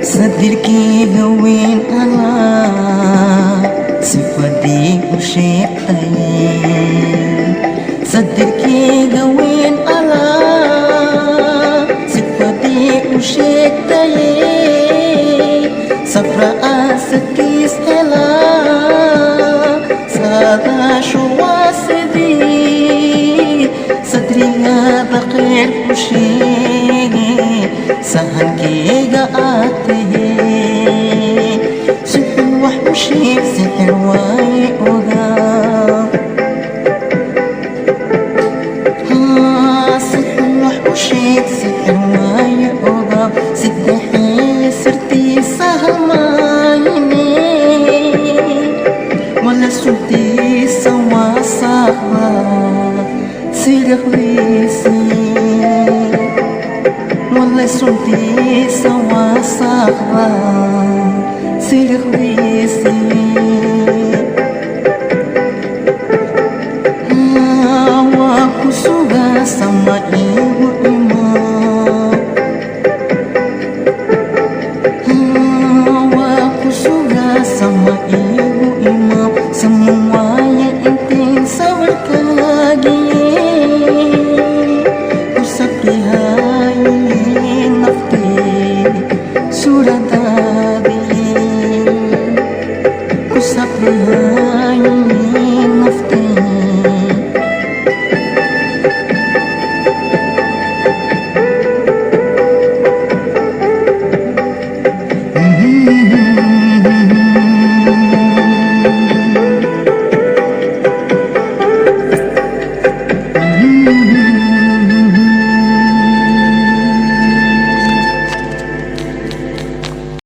Sadir ki gawin Allah Sifadi usyik tayin Sadir ki gawin Allah Sifadi usyik tayin Safra asekis ela Sada shwa sidi Sadriya baqir usyik Sahan ki gaate Sihir wahshik sihir wai oga Sihir wahshik sihir wai oga Siddahi sirti sahamayini Wala sulti sawa sahwa Silah lisi Wala sulti sawa sahwa Silah lisi Aku suka sama ibu ima Aku suka sama ibu ima Semuanya inting sawal kagi Usap dihayi nafti Sudah